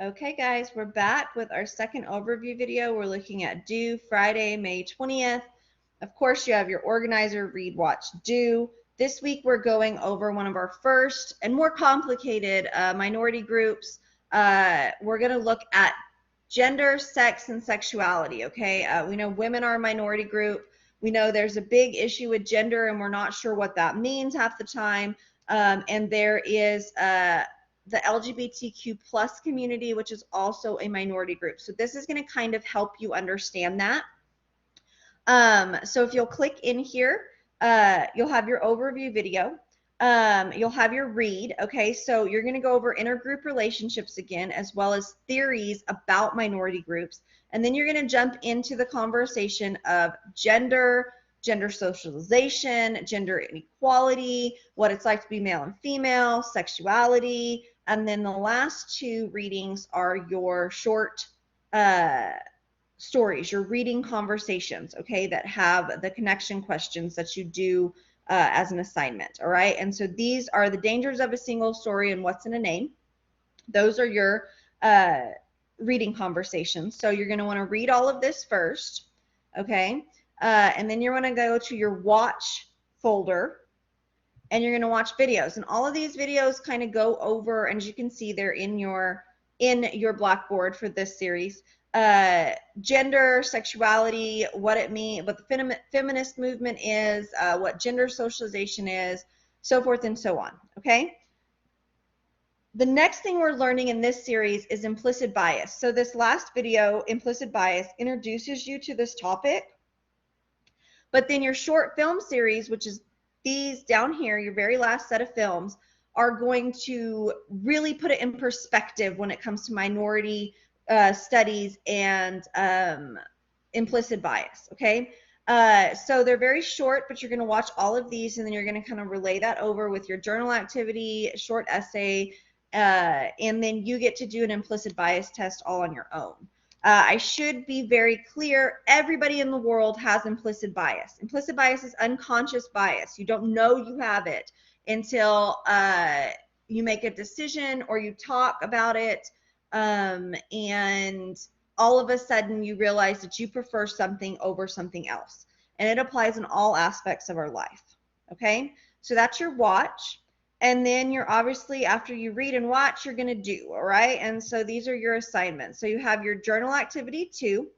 Okay, guys, we're back with our second overview video. We're looking at due Friday, May 20th. Of course, you have your organizer, read, watch, do. This week, we're going over one of our first and more complicated minority groups. We're going to look at gender, sex, and sexuality, okay? We know women are a minority group. We know there's a big issue with gender, and we're not sure what that means half the time. And there is the LGBTQ plus community, which is also a minority group. So this is going to kind of help you understand that. So if you'll click in here, you'll have your overview video. You'll have your read. Okay, so you're going to go over intergroup relationships again, as well as theories about minority groups. And then you're going to jump into the conversation of gender, gender socialization, gender inequality, what it's like to be male and female, sexuality. And then the last two readings are your short stories, your reading conversations, okay, that have the connection questions that you do as an assignment, all right? And so these are the dangers of a single story and what's in a name. Those are your reading conversations. So you're going to want to read all of this first, okay? And then you're going to go to your watch folder, and you're going to watch videos. And all of these videos kind of go over, and as you can see, they're in your Blackboard for this series. Gender, sexuality, what it means, what the feminist movement is, what gender socialization is, so forth and so on, okay? The next thing we're learning in this series is implicit bias. So this last video, implicit bias, introduces you to this topic. But then your short film series, which is these down here, your very last set of films, are going to really put it in perspective when it comes to minority studies and implicit bias, okay? So they're very short, but you're going to watch all of these, and then you're going to kind of relay that over with your journal activity, short essay, and then you get to do an implicit bias test all on your own. I should be very clear, everybody in the world has implicit bias. Implicit bias is unconscious bias. You don't know you have it until you make a decision or you talk about it, and all of a sudden you realize that you prefer something over something else. And it applies in all aspects of our life, okay? So that's your watch. And then you're obviously, after you read and watch, you're going to do, all right? And so these are your assignments. So you have your journal activity 2.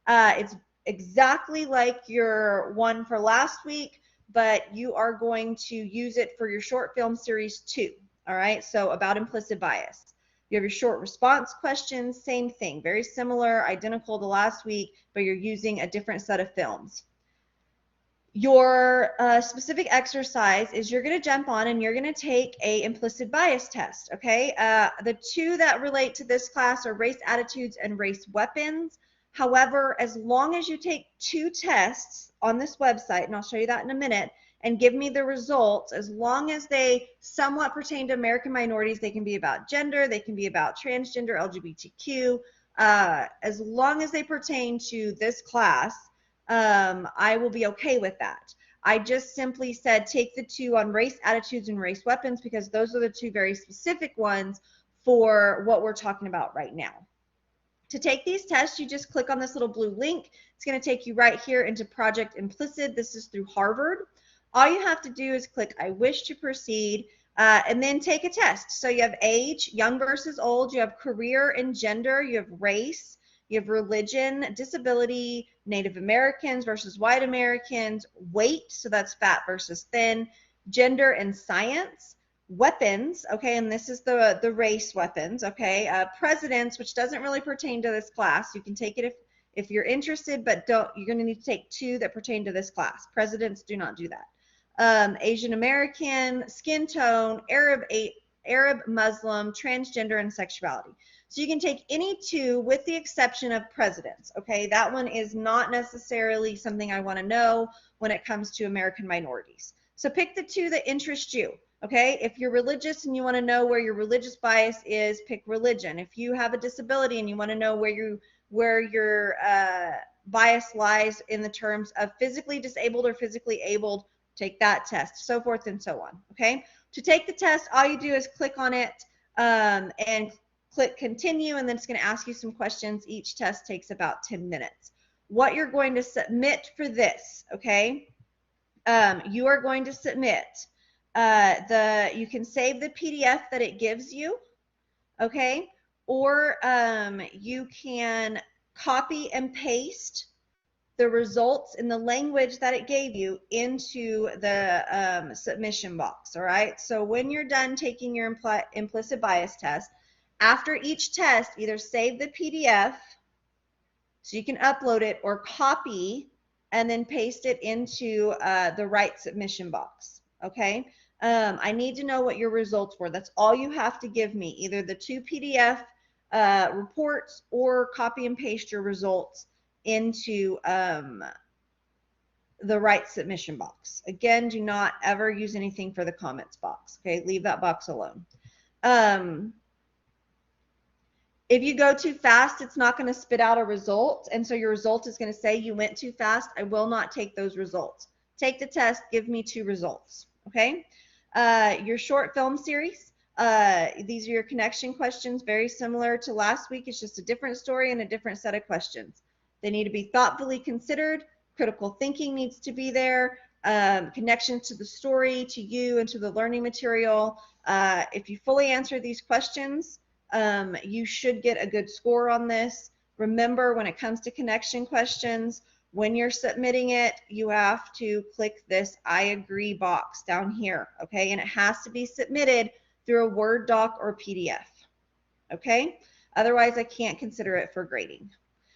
It's exactly like your one for last week, but you are going to use it for your short film series 2, all right? So about implicit bias. You have your short response questions, same thing, very similar, identical to last week, but you're using a different set of films. Your specific exercise is you're going to jump on and you're going to take a implicit bias test, okay? The two that relate to this class are race attitudes and race weapons. However, as long as you take 2 tests on this website, and I'll show you that in a minute, and give me the results, as long as they somewhat pertain to American minorities, they can be about gender, they can be about transgender, LGBTQ, as long as they pertain to this class, I will be okay with that. I just simply said take the 2 on race attitudes and race weapons because those are the 2 very specific ones for what we're talking about right now. To take these tests, you just click on this little blue link. It's going to take you right here into Project Implicit. This is through Harvard. All you have to do is click I wish to proceed, and then take a test. So you have age, young versus old, you have career and gender, you have race, you have religion, disability, Native Americans versus white Americans, weight, so that's fat versus thin, gender and science, weapons, okay, and this is the race weapons, okay, presidents, which doesn't really pertain to this class. You can take it if you're interested, but you're going to need to take 2 that pertain to this class. Presidents do not do that. Asian American, skin tone, Arab, Muslim, transgender, and sexuality. So you can take any 2 with the exception of presidents, okay? That one is not necessarily something I want to know when it comes to American minorities. So pick the 2 that interest you, okay? If you're religious and you want to know where your religious bias is, pick religion. If you have a disability and you want to know where your bias lies in the terms of physically disabled or physically abled, take that test, so forth and so on, okay? To take the test, all you do is click on it and click continue, and then it's going to ask you some questions. Each test takes about 10 minutes. What you're going to submit for this, okay? You are going to submit you can save the PDF that it gives you, okay? Or you can copy and paste the results in the language that it gave you into the submission box, all right? So when you're done taking your implicit bias test, after each test, either save the PDF so you can upload it, or copy and then paste it into the right submission box, okay? I need to know what your results were. That's all you have to give me, either the 2 PDF reports or copy and paste your results into the right submission box. Again, do not ever use anything for the comments box, okay? Leave that box alone. If you go too fast, it's not going to spit out a result, and so your result is going to say you went too fast. I will not take those results. Take the test, give me 2 results, okay? Your short film series, these are your connection questions, very similar to last week. It's just a different story and a different set of questions. They need to be thoughtfully considered. Critical thinking needs to be there. Connections to the story, to you, and to the learning material. If you fully answer these questions, you should get a good score on this. Remember, when it comes to connection questions, when you're submitting it, you have to click this I agree box down here, okay? And it has to be submitted through a Word doc or PDF, okay? Otherwise, I can't consider it for grading.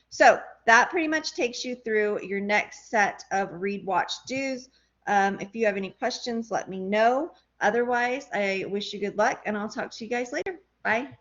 So that pretty much takes you through your next set of read, watch, do's. If you have any questions, let me know. Otherwise, I wish you good luck, and I'll talk to you guys later. Bye.